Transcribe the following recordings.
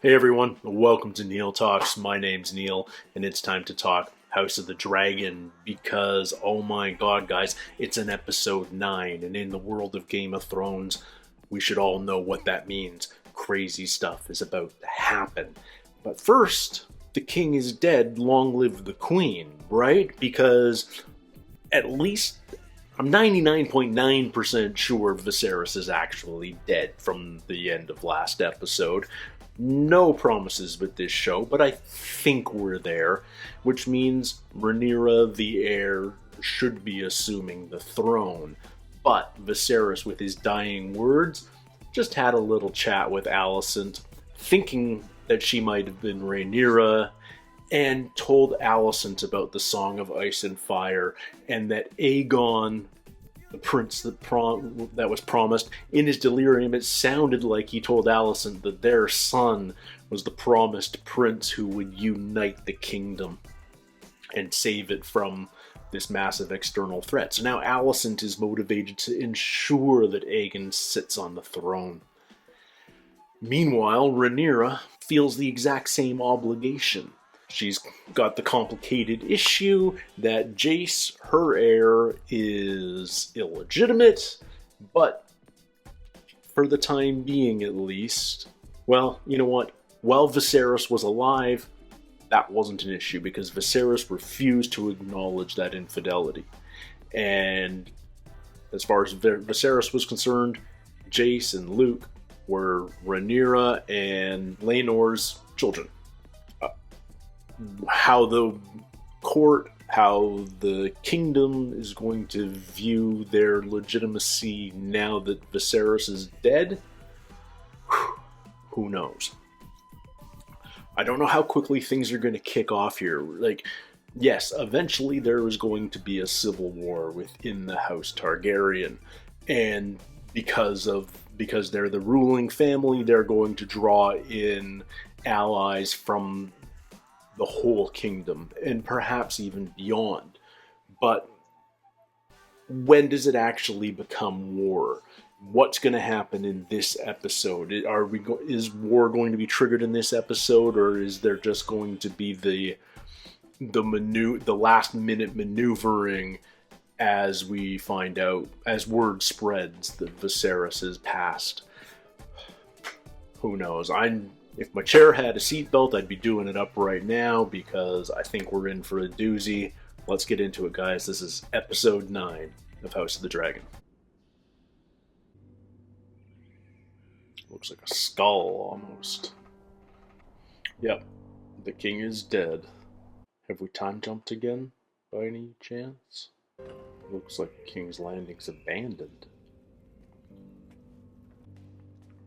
Hey everyone, welcome to Neil Talks. My name's Neil, and it's time to talk House of the Dragon because, oh my god, guys, it's an episode 9, and in the world of Game of Thrones, we should all know what that means. Crazy stuff is about to happen. But first, the king is dead, long live the queen, right? Because at least I'm 99.9% sure Viserys is actually dead from the end of last episode. No promises with this show, but I think we're there, which means Rhaenyra, the heir, should be assuming the throne. But Viserys, with his dying words, just had a little chat with Alicent, thinking that she might have been Rhaenyra, and told Alicent about the Song of Ice and Fire, and that Aegon, the prince that was promised, in his delirium, it sounded like he told Alicent that their son was the promised prince who would unite the kingdom and save it from this massive external threat. So now Alicent is motivated to ensure that Aegon sits on the throne. Meanwhile, Rhaenyra feels the exact same obligation. She's got the complicated issue that Jace, her heir, is illegitimate, but for the time being at least, well, you know what? While Viserys was alive, that wasn't an issue because Viserys refused to acknowledge that infidelity. And as far as Viserys was concerned, Jace and Luke were Rhaenyra and Laenor's children. How the court, how the kingdom is going to view their legitimacy now that Viserys is dead, who knows? I don't know how quickly things are going to kick off here. Like, yes, eventually there is going to be a civil war within the House Targaryen, and because they're the ruling family, they're going to draw in allies from the whole kingdom, and perhaps even beyond. But when does it actually become war? What's going to happen in this episode? Is war going to be triggered in this episode, or is there just going to be the last minute maneuvering as we find out, as word spreads that Viserys is passed? Who knows? If my chair had a seatbelt, I'd be doing it up right now because I think we're in for a doozy. Let's get into it, guys. This is episode 9 of House of the Dragon. Looks like a skull, almost. Yep, the king is dead. Have we time jumped again, by any chance? Looks like King's Landing's abandoned.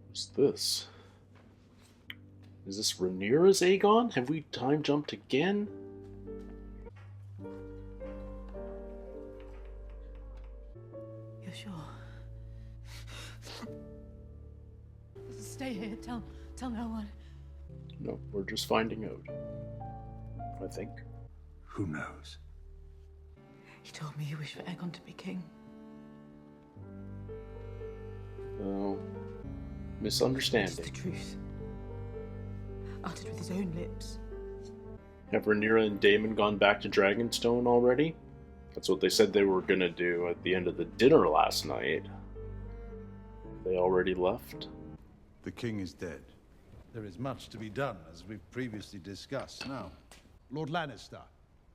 What's this? Is this Rhaenyra's Aegon? Have we time jumped again? You're sure? Stay here. Tell no one. No, we're just finding out. I think. Who knows? He told me he wished for Aegon to be king. No. Misunderstanding. It's the truth. Uttered with his own lips. Have Rhaenyra and Daemon gone back to Dragonstone already? That's what they said they were gonna do at the end of the dinner last night. They already left? The king is dead. There is much to be done, as we've previously discussed. Now, Lord Lannister.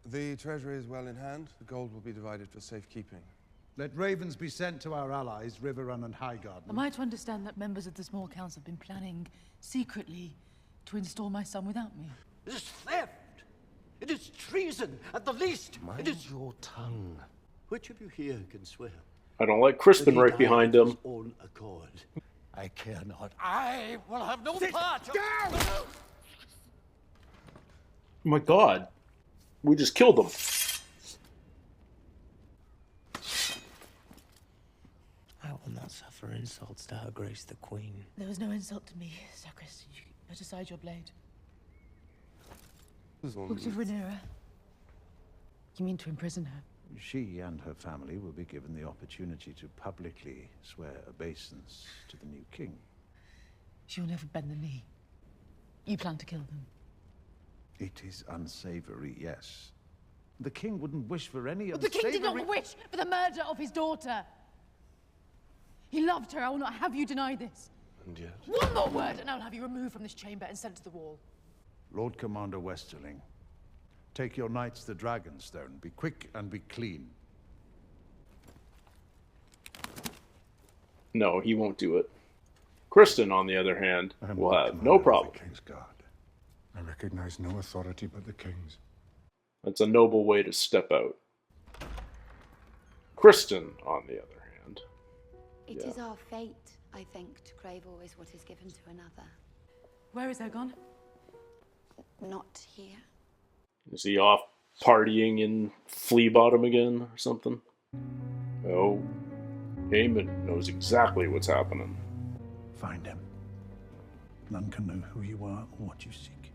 The treasury is well in hand. The gold will be divided for safekeeping. Let ravens be sent to our allies, Riverrun and Highgarden. Am I to understand that members of the small council have been planning secretly to install my son without me? It is theft! It is treason, at the least! Mind your tongue. Which of you here can swear? I don't like Crispin right behind him. Own accord. I care not. I will have no part of... Down! Oh my god. We just killed them. I will not suffer insults to Her Grace the Queen. There was no insult to me, Sacris. You put aside your blade. Look to Rhaenyra. You mean to imprison her? She and her family will be given the opportunity to publicly swear obeisance to the new king. She will never bend the knee. You plan to kill them? It is unsavory, yes. The king wouldn't wish for any But the king unsavory... did not wish for the murder of his daughter. He loved her. I will not have you deny this. And yet... One more word, and I will have you removed from this chamber and sent to the wall. Lord Commander Westerling, take your knights to Dragonstone. Be quick and be clean. No, he won't do it. Kristen, on the other hand, will have no problem. The King's Guard. I recognize no authority but the King's. That's a noble way to step out. Kristen, on the other hand. It is our fate, I think, to crave always what is given to another. Where is Aegon? Not here. Is he off partying in Flea Bottom again or something? Oh, Aemon knows exactly what's happening. Find him. None can know who you are or what you seek,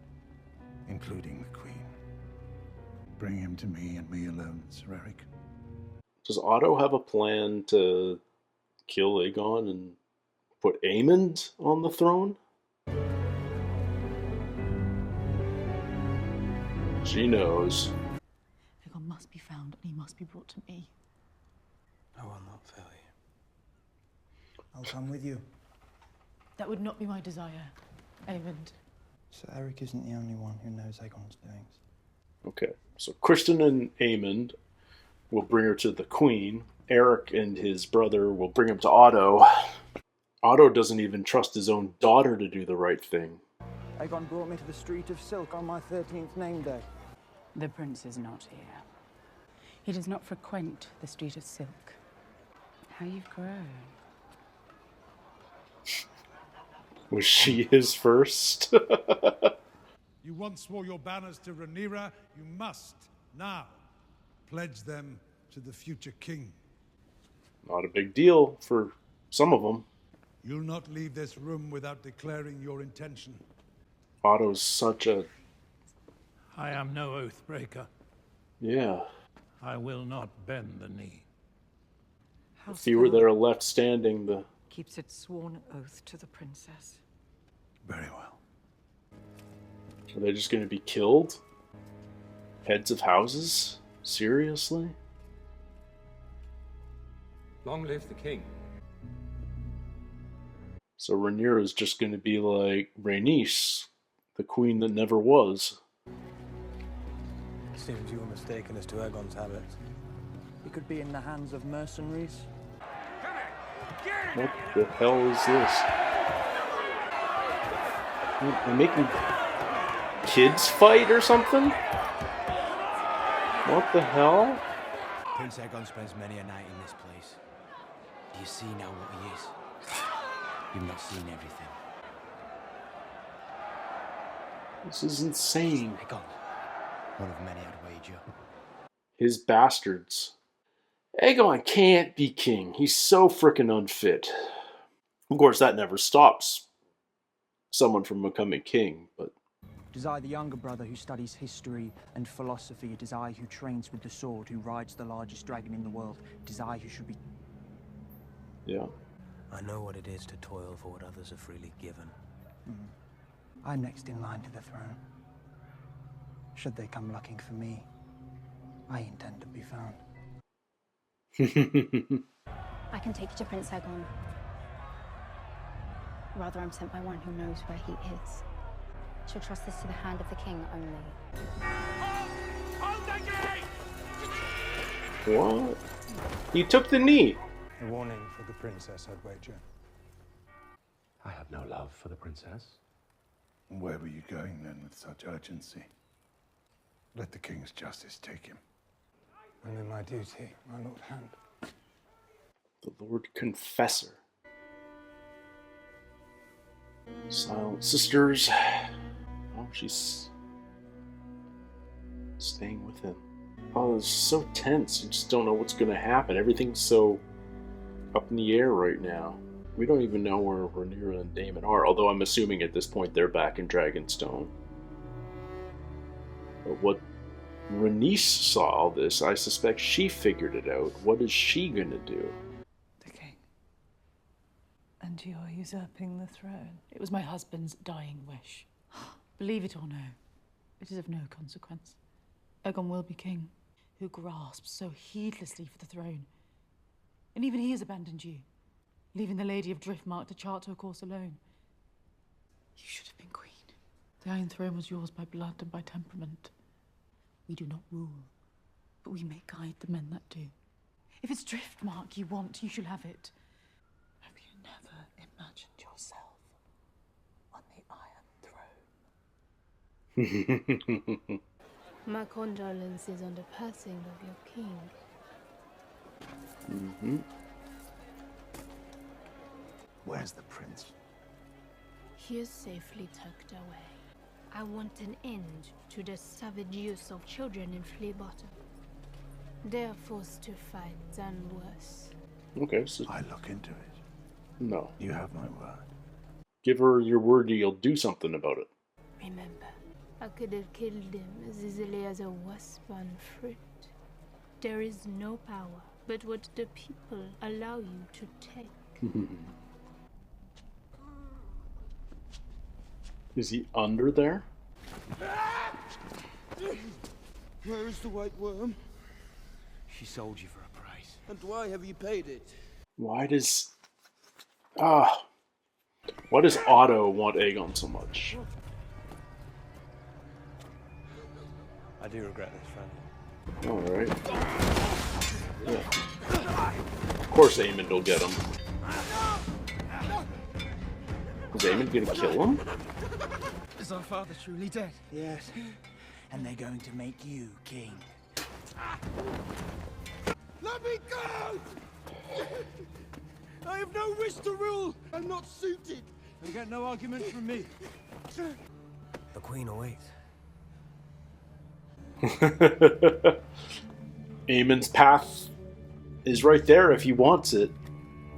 including the Queen. Bring him to me and me alone, Sir Eric. Does Otto have a plan to kill Aegon and put Aemond on the throne? She knows. Aegon must be found, and he must be brought to me. I will not fail you. I'll come with you. That would not be my desire, Aemond. Sir Eric isn't the only one who knows Aegon's doings. Okay, so Kristen and Aemond will bring her to the Queen. Eric and his brother will bring him to Otto. Otto doesn't even trust his own daughter to do the right thing. Aegon brought me to the Street of Silk on my 13th name day. The prince is not here. He does not frequent the Street of Silk. How you've grown. Was she his first? You once swore your banners to Rhaenyra. You must now pledge them to the future king. Not a big deal for some of them. You'll not leave this room without declaring your intention. Otto's such a... I am no oath breaker. Yeah. I will not bend the knee. The fewer that are left standing, the... Keeps its sworn oath to the princess. Very well. Are they just going to be killed? Heads of houses? Seriously? Long live the king. So Rhaenyra's just going to be like Rhaenys, the queen that never was. Seems you were mistaken as to Aegon's habits. He could be in the hands of mercenaries. What the hell is this? They're making kids fight or something? What the hell? Prince Aegon spends many a night in this place. Do you see now what he is? You've not seen everything. This is insane. Aegon, one of many, I'd wager. His bastards. Aegon can't be king. He's so frickin' unfit. Of course, that never stops someone from becoming king, but... It is I, the younger brother, who studies history and philosophy. It is I who trains with the sword, who rides the largest dragon in the world. It is I who should be... Yeah. I know what it is to toil for what others are freely given. I'm next in line to the throne. Should they come looking for me, I intend to be found. I can take you to Prince Aegon. Rather, I'm sent by one who knows where he is. She'll trust this to the hand of the king only. What? He took the knee. A warning for the princess, I'd wager. I have no love for the princess. Where were you going then with such urgency? Let the king's justice take him. I'm in my duty, my lord hand. The Lord Confessor. Silent Sisters. Oh, she's staying with him. Oh, it's so tense. You just don't know what's going to happen. Everything's so up in the air right now. We don't even know where Rhaenyra and Daemon are, although I'm assuming at this point they're back in Dragonstone. But what Rhaenys saw all this, I suspect she figured it out. What is she going to do? The king. And you're usurping the throne. It was my husband's dying wish. Believe it or no, it is of no consequence. Aegon will be king, who grasps so heedlessly for the throne. And even he has abandoned you, leaving the Lady of Driftmark to chart her course alone. You should have been queen. The Iron Throne was yours by blood and by temperament. We do not rule, but we may guide the men that do. If it's Driftmark you want, you shall have it. Have you never imagined yourself on the Iron Throne? My condolences on the passing of your king. Where's the prince? He is safely tucked away. I want an end to the savage use of children in Flea Bottom. They are forced to fight and worse. Okay, so I look into it. no. You have my word. Give her your word you'll do something about it. Remember, I could have killed him as easily as a wasp on fruit. There is no power but what the people allow you to take. Is he under there? Where is the White Worm? She sold you for a price. And why have you paid it? Why does Otto want Aegon so much? I do regret this, friend. Alright. Yeah. Of course Aemond will get him. Is Aemond gonna kill him? Is our father truly dead? Yes. And they're going to make you king. Let me go! I have no wish to rule. I'm not suited. You get no argument from me. The Queen awaits. Aemond's path is right there if he wants it.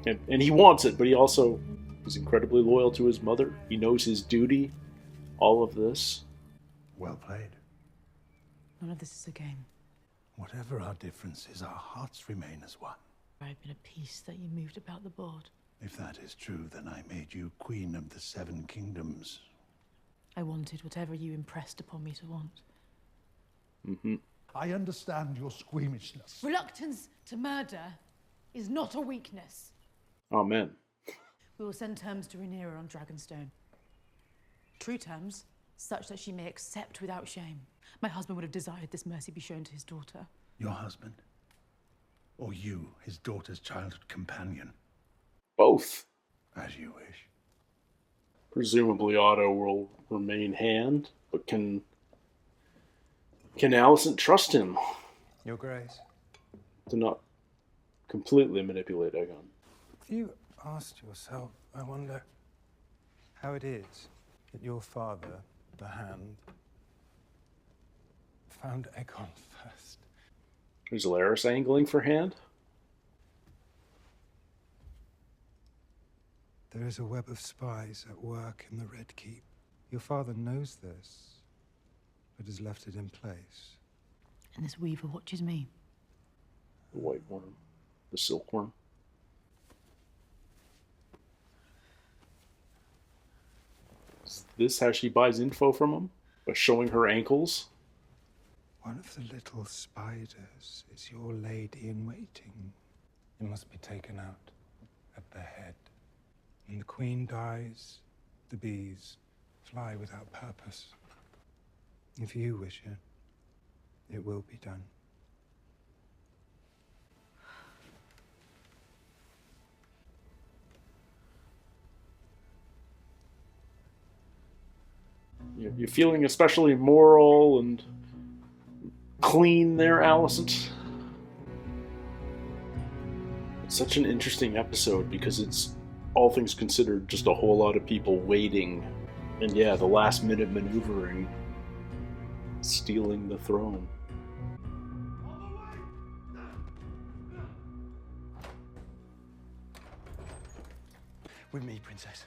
And he wants it, but he also is incredibly loyal to his mother. He knows his duty. All of this. Well played. None of this is a game. Whatever our differences, our hearts remain as one. I've been a piece that you moved about the board. If that is true, then I made you Queen of the Seven Kingdoms. I wanted whatever you impressed upon me to want. I understand your squeamishness. Reluctance to murder is not a weakness. Amen. We will send terms to Rhaenyra on Dragonstone. True terms, such that she may accept without shame. My husband would have desired this mercy be shown to his daughter. Your husband? Or you, his daughter's childhood companion? Both. As you wish. Presumably Otto will remain hand, but can Alicent trust him Your Grace. to not completely manipulate Aegon? Have you asked yourself, I wonder, how it is that your father, the Hand, found Aegon first? Is Laris angling for hand? There is a web of spies at work in the Red Keep. Your father knows this, but has left it in place. And this weaver watches me. The white worm. The silkworm. Is this how she buys info from him? By showing her ankles? One of the little spiders is your lady in waiting. It must be taken out at the head. When the queen dies, the bees fly without purpose. If you wish it, it will be done. You're feeling especially moral and clean there, Alicent. It's such an interesting episode because it's, all things considered, just a whole lot of people waiting. And yeah, the last minute maneuvering. Stealing the throne. With me, Princess.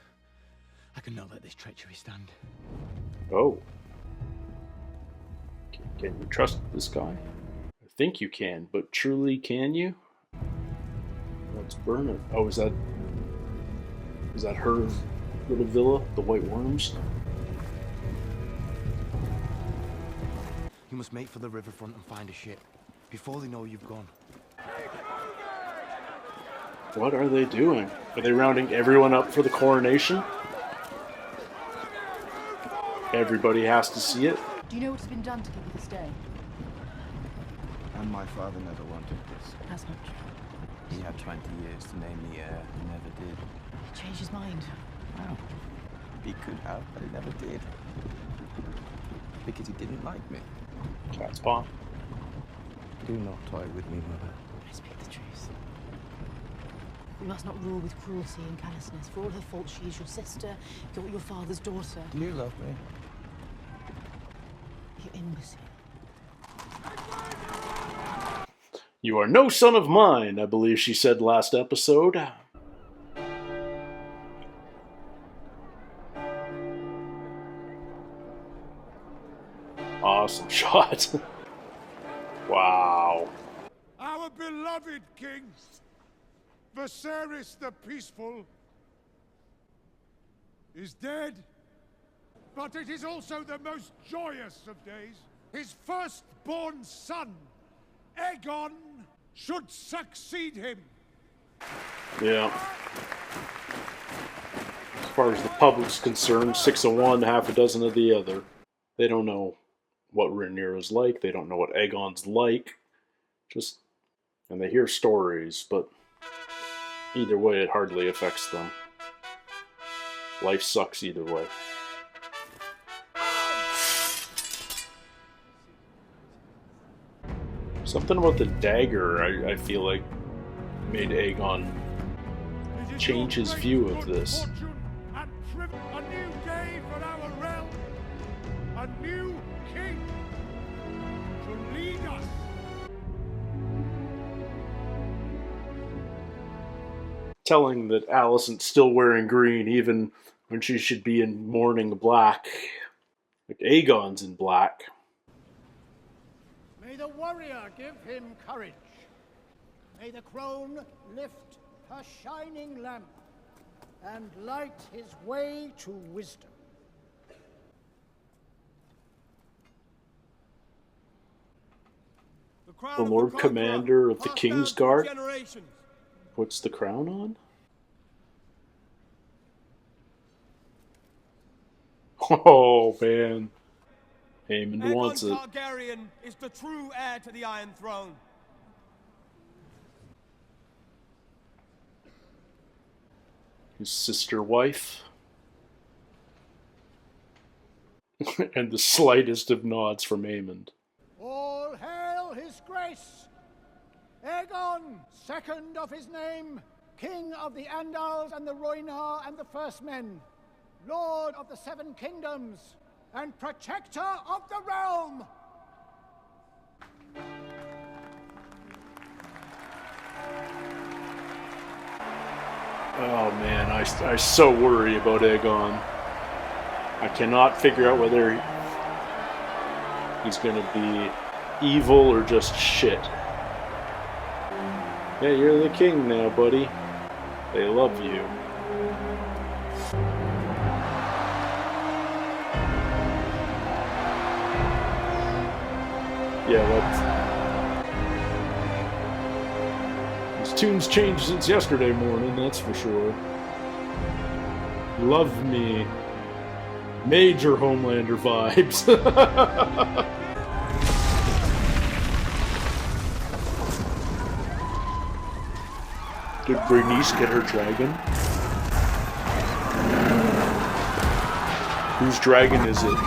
I cannot let this treachery stand. Oh. Can you trust this guy? I think you can, but truly can you? Let's burn it. Oh, is that her little villa? The White Worms? You must make for the riverfront and find a ship before they know you've gone. What are they doing? Are they rounding everyone up for the coronation? Everybody has to see it? Do you know what's been done to give you this day? And my father never wanted this. That's not true. He had 20 years to name the heir and never did. He changed his mind. Well, he could have, but he never did. Because he didn't like me. Cat's paw. Do not toy with me, mother. I speak the truth. We must not rule with cruelty and callousness. For all her faults, she is your sister, you're your father's daughter. Do you love me? You imbecile. You are no son of mine, I believe she said last episode. Awesome shot. Wow. Our beloved king, Viserys the Peaceful, is dead. But it is also the most joyous of days. His firstborn son, Aegon, should succeed him. Yeah. As far as the public's concerned, 6 of one, half a dozen of the other. They don't know what Rhaenyra's like. They don't know what Aegon's like. And they hear stories, but either way, it hardly affects them. Life sucks either way. Something about the dagger, I feel like, made Aegon change his view of this. A new day for our realm. A new king to lead us. Telling that Alicent's still wearing green even when she should be in mourning black. Like Aegon's in black. May the warrior give him courage. May the crone lift her shining lamp and light his way to wisdom. The Lord Commander of the Kingsguard puts the crown on? Oh, man. Aemond wants it. Targaryen is the true heir to the Iron Throne. His sister wife. And the slightest of nods from Aemond. All hail his grace! Aegon, second of his name, king of the Andals and the Rhoynar and the First Men, lord of the Seven Kingdoms, and protector of the realm! Oh man, I so worry about Aegon. I cannot figure out whether he's going to be evil or just shit. Hey, you're the king now, buddy. They love you. Yeah, his tune's changed since yesterday morning, that's for sure. Love me. Major Homelander vibes. Did Rhaenys get her dragon? Whose dragon is it?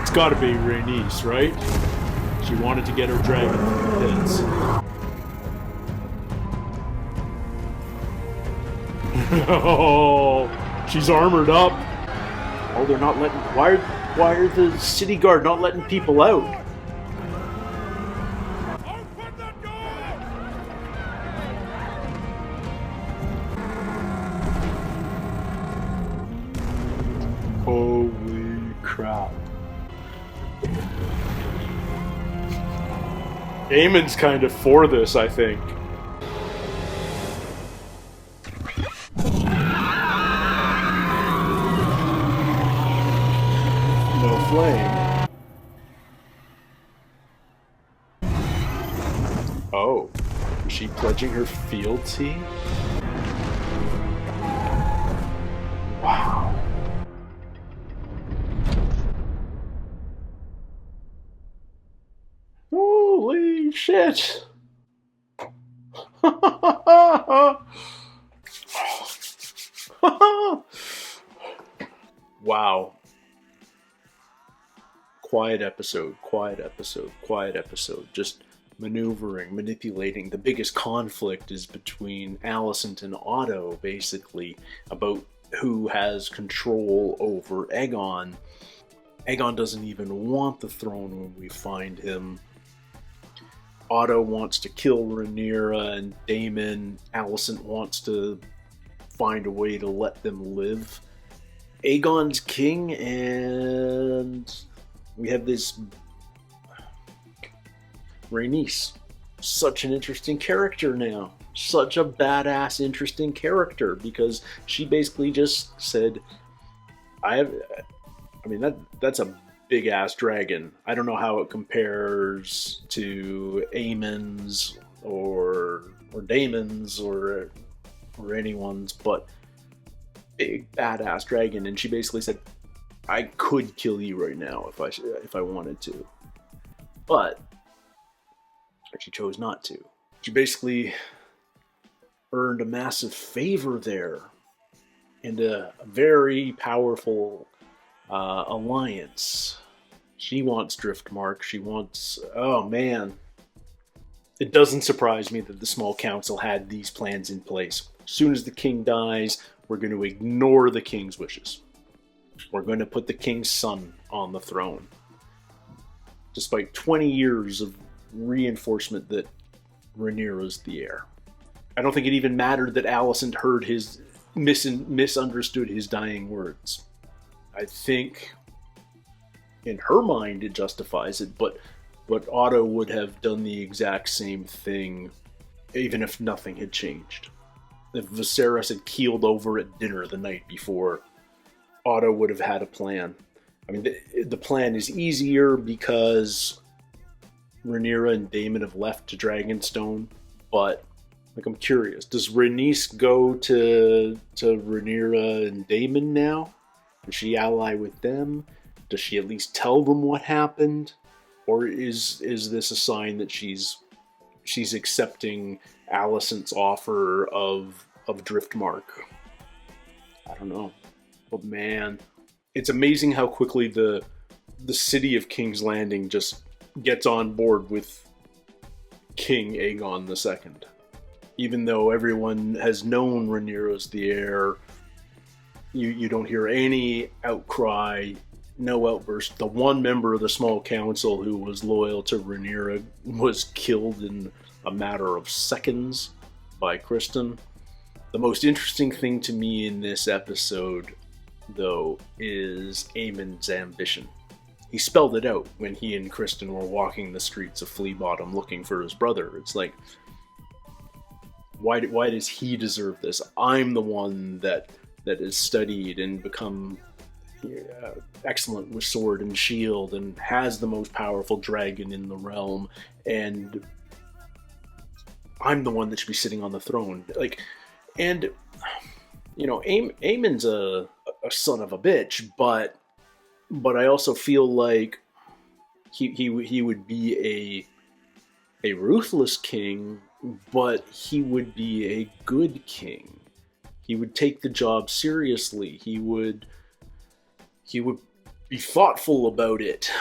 It's gotta be Rhaenys, right? She wanted to get her dragon from the pits. Oh, she's armored up. Oh, they're not letting... Why are the city guard not letting people out? Open the door! Holy crap. Aemon's kind of for this, I think. flame. Oh, is she pledging her fealty? Wow. Holy shit. Wow. Quiet episode, quiet episode, quiet episode. Just maneuvering, manipulating. The biggest conflict is between Alicent and Otto, basically, about who has control over Aegon. Aegon doesn't even want the throne when we find him. Otto wants to kill Rhaenyra and Daemon. Alicent wants to find a way to let them live. Aegon's king, and we have this Rhaenys. Such an interesting character now. Such a badass, interesting character, because she basically just said, that's a big ass dragon. I don't know how it compares to Aemon's or Daemon's or anyone's, but big badass dragon. And she basically said, I could kill you right now if I wanted to, but she chose not to. She basically earned a massive favor there and a very powerful alliance. She wants Driftmark. She wants... Oh, man. It doesn't surprise me that the small council had these plans in place. As soon as the king dies, we're going to ignore the king's wishes. We're going to put the king's son on the throne. Despite 20 years of reinforcement that Rhaenyra's the heir. I don't think it even mattered that Alicent heard his... misunderstood his dying words. I think in her mind it justifies it, but Otto would have done the exact same thing even if nothing had changed. If Viserys had keeled over at dinner the night before, Otto would have had a plan. I mean, the plan is easier because Rhaenyra and Daemon have left to Dragonstone, but I'm curious, does Rhaenys go to Rhaenyra and Daemon now? Does she ally with them? Does she at least tell them what happened? Or is this a sign that she's accepting Alicent's offer of Driftmark? I don't know. But man, it's amazing how quickly the city of King's Landing just gets on board with King Aegon II. Even though everyone has known Rhaenyra's the heir, you don't hear any outcry, no outburst. The one member of the small council who was loyal to Rhaenyra was killed in a matter of seconds by Kristen. The most interesting thing to me in this episode, though, is Aemon's ambition. He spelled it out when he and Kristen were walking the streets of Flea Bottom looking for his brother. It's like, why does he deserve this? I'm the one that has studied and become excellent with sword and shield and has the most powerful dragon in the realm, and I'm the one that should be sitting on the throne. And Aemon's a son of a bitch, but I also feel like he would be a ruthless king, but he would be a good king. He would take the job seriously. He would be thoughtful about it.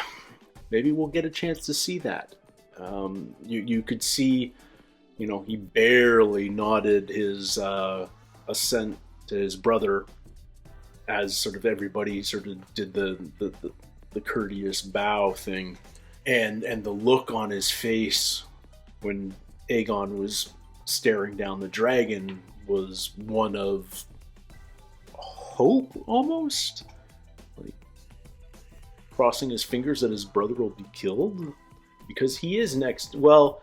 Maybe we'll get a chance to see that. You could see, he barely nodded his assent to his brother as sort of everybody sort of did the courteous bow thing, and the look on his face when Aegon was staring down the dragon was one of hope, almost. Like, crossing his fingers that his brother will be killed? Because he is next. Well,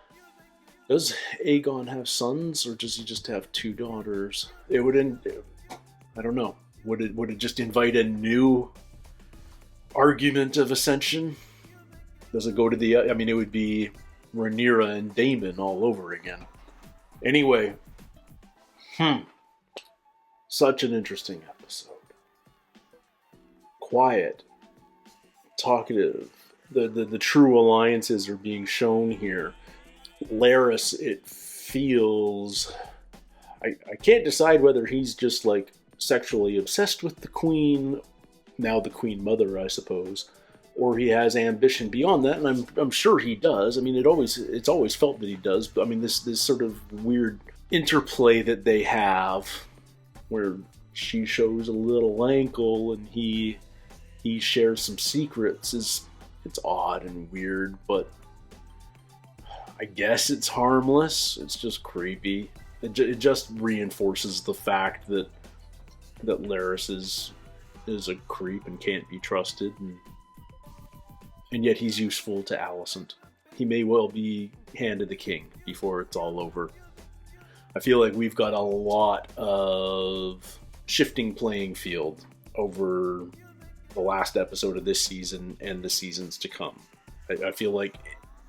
does Aegon have sons, or does he just have 2 daughters? It would I don't know. Would it just invite a new argument of ascension? Does it go to the... I mean, it would be Rhaenyra and Daemon all over again. Anyway. Such an interesting episode. Quiet. Talkative. The true alliances are being shown here. Larys, it feels... I can't decide whether he's just, like, sexually obsessed with the Queen, now the Queen Mother, I suppose, or he has ambition beyond that, and I'm sure he does. I mean, it's always felt that he does, but I mean, this sort of weird interplay that they have, where she shows a little ankle and he shares some secrets, it's odd and weird, but I guess it's harmless. It's just creepy. It just reinforces the fact that Larys is a creep and can't be trusted, and yet he's useful to Alicent. He may well be hand of the king before it's all over. I feel like we've got a lot of shifting playing field over the last episode of this season and the seasons to come. I feel like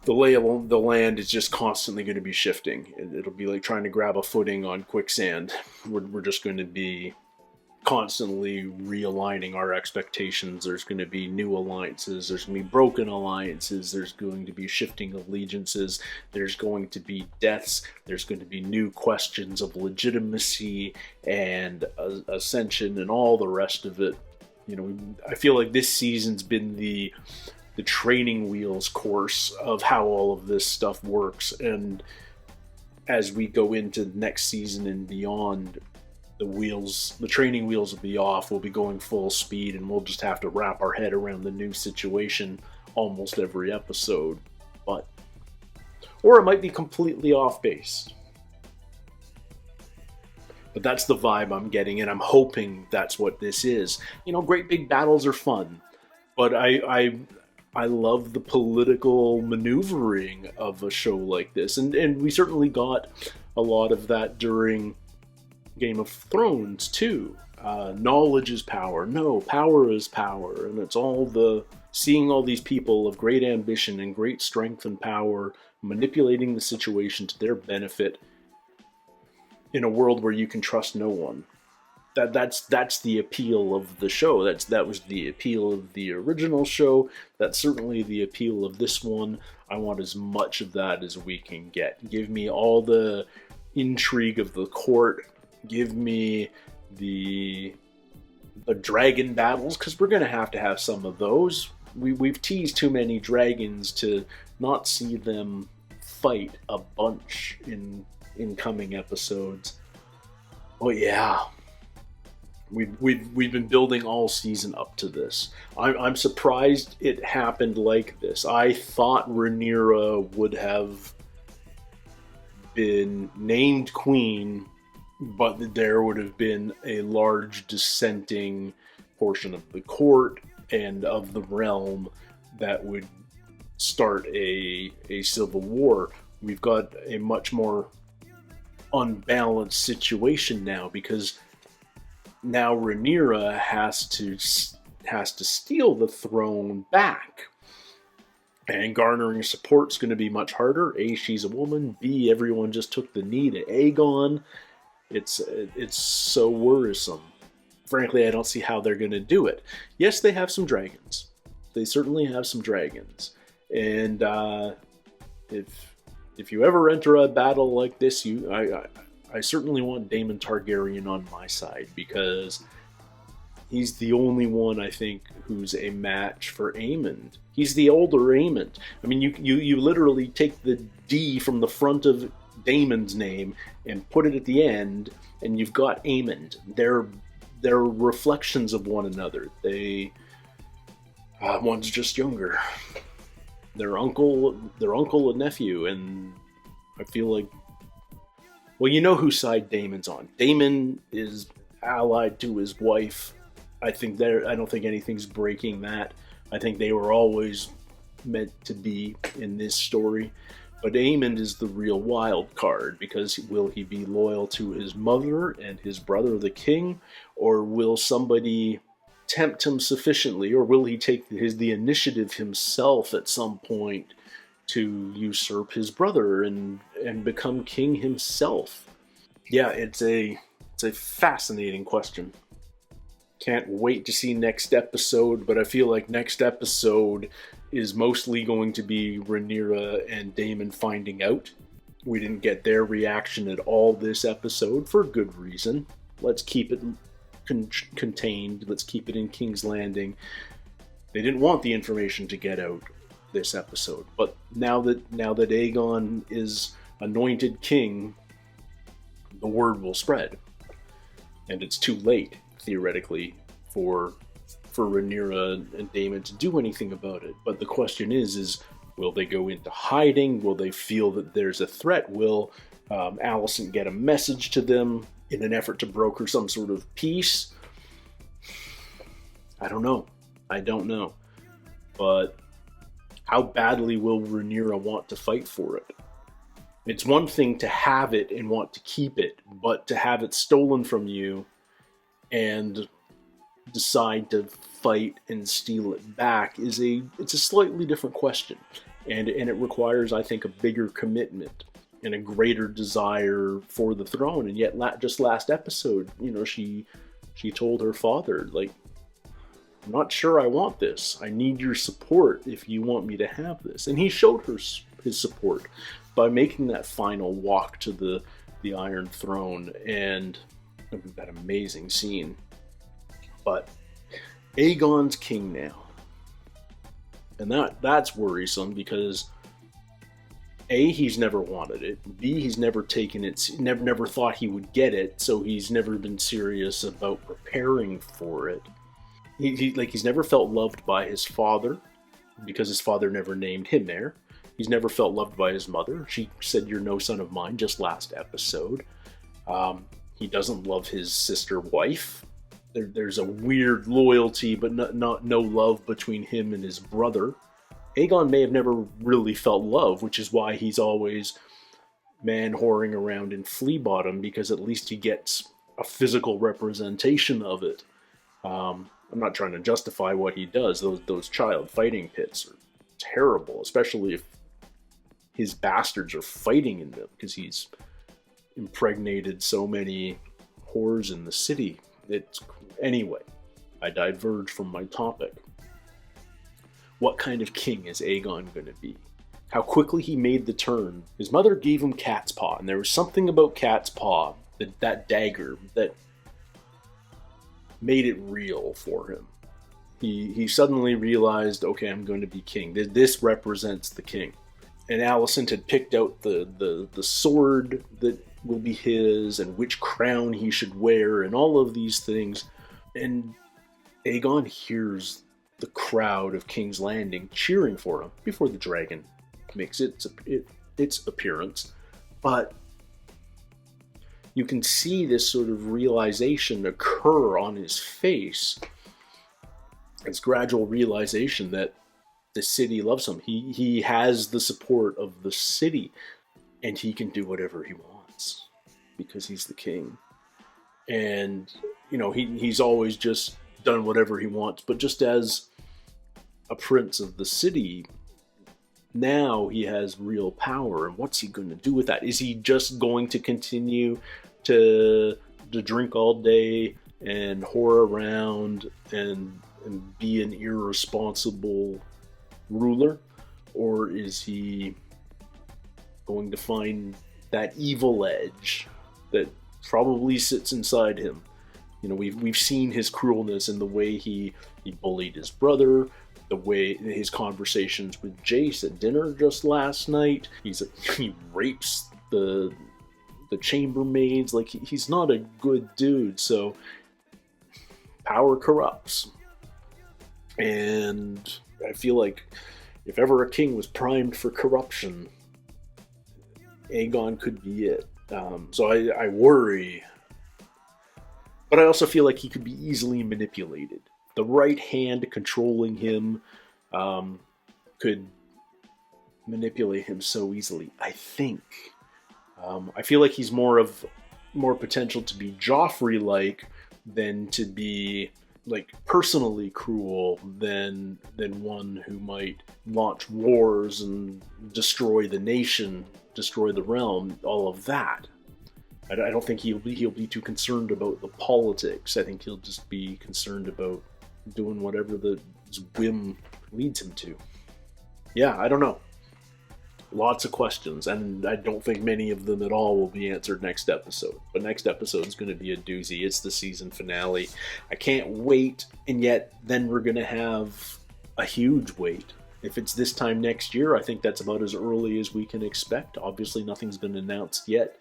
the lay of the land is just constantly going to be shifting. It'll be like trying to grab a footing on quicksand. We're just going to be constantly realigning our expectations. There's going to be new alliances. There's going to be broken alliances. There's going to be shifting allegiances. There's going to be deaths. There's going to be new questions of legitimacy and ascension and all the rest of it. You know, I feel like this season's been the training wheels course of how all of this stuff works, and as we go into next season and beyond, the training wheels will be off. We'll be going full speed, and we'll just have to wrap our head around the new situation almost every episode. Or it might be completely off base. But that's the vibe I'm getting, and I'm hoping that's what this is. You know, great big battles are fun, but I love the political maneuvering of a show like this, and we certainly got a lot of that during Game of Thrones too. Knowledge is power. No, power is power, and it's all seeing all these people of great ambition and great strength and power manipulating the situation to their benefit in a world where you can trust no one. That's the appeal of the show. That was the appeal of the original show. That's certainly the appeal of this one. I want as much of that as we can get. Give me all the intrigue of the court. Give me the dragon battles, because we're going to have some of those. We've teased too many dragons to not see them fight a bunch in coming episodes. Oh yeah. We've been building all season up to this. I'm surprised it happened like this. I thought Rhaenyra would have been named queen, but there would have been a large dissenting portion of the court and of the realm that would start a civil war. We've got a much more unbalanced situation now, because now Rhaenyra has to steal the throne back, and garnering support's going to be much harder. A, she's a woman. B, everyone just took the knee to Aegon. It's so worrisome. Frankly, I don't see how they're going to do it. Yes, they have some dragons. They certainly have some dragons, and if you ever enter a battle like this, I certainly want Daemon Targaryen on my side, because he's the only one, I think, who's a match for Aemond. He's the older Aemond. I mean, you literally take the D from the front of Daemon's name and put it at the end, and you've got Aemond. They're reflections of one another. One's just younger. Their uncle and nephew, and I feel like, well, you know whose side Daemon's on. Daemon is allied to his wife. I don't think anything's breaking that. I think they were always meant to be in this story. But Aemond is the real wild card, because will he be loyal to his mother and his brother the king, or will somebody tempt him sufficiently, or will he take the initiative himself at some point to usurp his brother and become king himself? Yeah, it's a fascinating question. Can't wait to see next episode, but I feel like next episode is mostly going to be Rhaenyra and Daemon finding out. We didn't get their reaction at all this episode, for good reason. Let's keep it contained. Let's keep it in King's Landing. They didn't want the information to get out this episode, but now that Aegon is anointed king, the word will spread, and it's too late, theoretically, for Rhaenyra and Daemon to do anything about it. But the question is will they go into hiding? Will they feel that there's a threat? Will Alicent get a message to them in an effort to broker some sort of peace? I don't know. But how badly will Rhaenyra want to fight for it? It's one thing to have it and want to keep it, but to have it stolen from you and decide to fight and steal it back it's a slightly different question, and it requires, I think, a bigger commitment and a greater desire for the throne. And yet, just last episode, she told her father, like, I'm not sure I want this. I need your support if you want me to have this. And he showed her his support by making that final walk to the Iron Throne, and that amazing scene. But Aegon's king now. And that's worrisome because A, he's never wanted it. B, he's never taken it, never thought he would get it, so he's never been serious about preparing for it. He's never felt loved by his father because his father never named him heir. He's never felt loved by his mother. She said, "You're no son of mine," just last episode. He doesn't love his sister wife. There's a weird loyalty, but no love between him and his brother. Aegon may have never really felt love, which is why he's always man-whoring around in Flea Bottom, because at least he gets a physical representation of it. I'm not trying to justify what he does. Those child fighting pits are terrible, especially if his bastards are fighting in them, because he's impregnated so many whores in the city. Anyway, I diverge from my topic. What kind of king is Aegon going to be? How quickly he made the turn. His mother gave him cat's paw, and there was something about cat's paw, that dagger, that made it real for him. He suddenly realized, okay, I'm going to be king. This represents the king. And Alicent had picked out the sword that will be his, and which crown he should wear, and all of these things. And Aegon hears the crowd of King's Landing cheering for him before the dragon makes its appearance. But you can see this sort of realization occur on his face. This gradual realization that the city loves him. He has the support of the city, and he can do whatever he wants because he's the king. And he's always just done whatever he wants, but just as a prince of the city, now he has real power. And what's he going to do with that? Is he just going to continue to drink all day and whore around and be an irresponsible ruler? Or is he going to find that evil edge that probably sits inside him? We've seen his cruelness in the way he bullied his brother, the way his conversations with Jace at dinner just last night. He rapes the chambermaids. Like, he's not a good dude. So power corrupts, and I feel like if ever a king was primed for corruption, Aegon could be it. So I worry. But I also feel like he could be easily manipulated. The right hand controlling him could manipulate him so easily, I think. I feel like he's more potential to be Joffrey-like than to be like personally cruel than one who might launch wars and destroy the nation, destroy the realm, all of that. I don't think he'll be too concerned about the politics. I think he'll just be concerned about doing whatever the whim leads him to. Yeah, I don't know. Lots of questions, and I don't think many of them at all will be answered next episode. But next episode is going to be a doozy. It's the season finale. I can't wait, and yet then we're going to have a huge wait. If it's this time next year, I think that's about as early as we can expect. Obviously, nothing's been announced yet,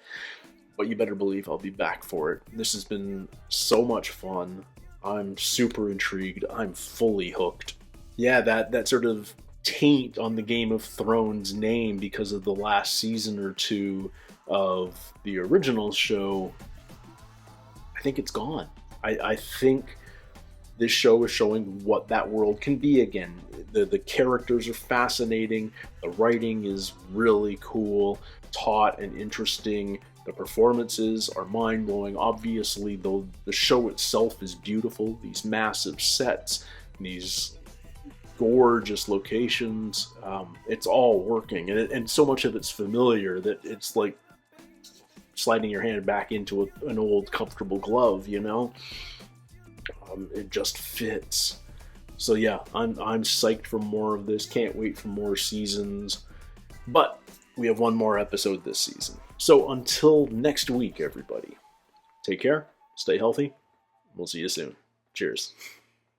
but you better believe I'll be back for it. This has been so much fun. I'm super intrigued. I'm fully hooked. Yeah, that sort of taint on the Game of Thrones name because of the last season or two of the original show, I think it's gone. I think this show is showing what that world can be again. The characters are fascinating, the writing is really cool, taut and interesting, the performances are mind-blowing. Obviously, the show itself is beautiful, these massive sets, these gorgeous locations, it's all working, and so much of it's familiar that it's like sliding your hand back into an old comfortable glove, you know. It just fits. So yeah, I'm psyched for more of this. Can't wait for more seasons, but we have one more episode this season. So until next week, everybody, take care, stay healthy, we'll see you soon. Cheers.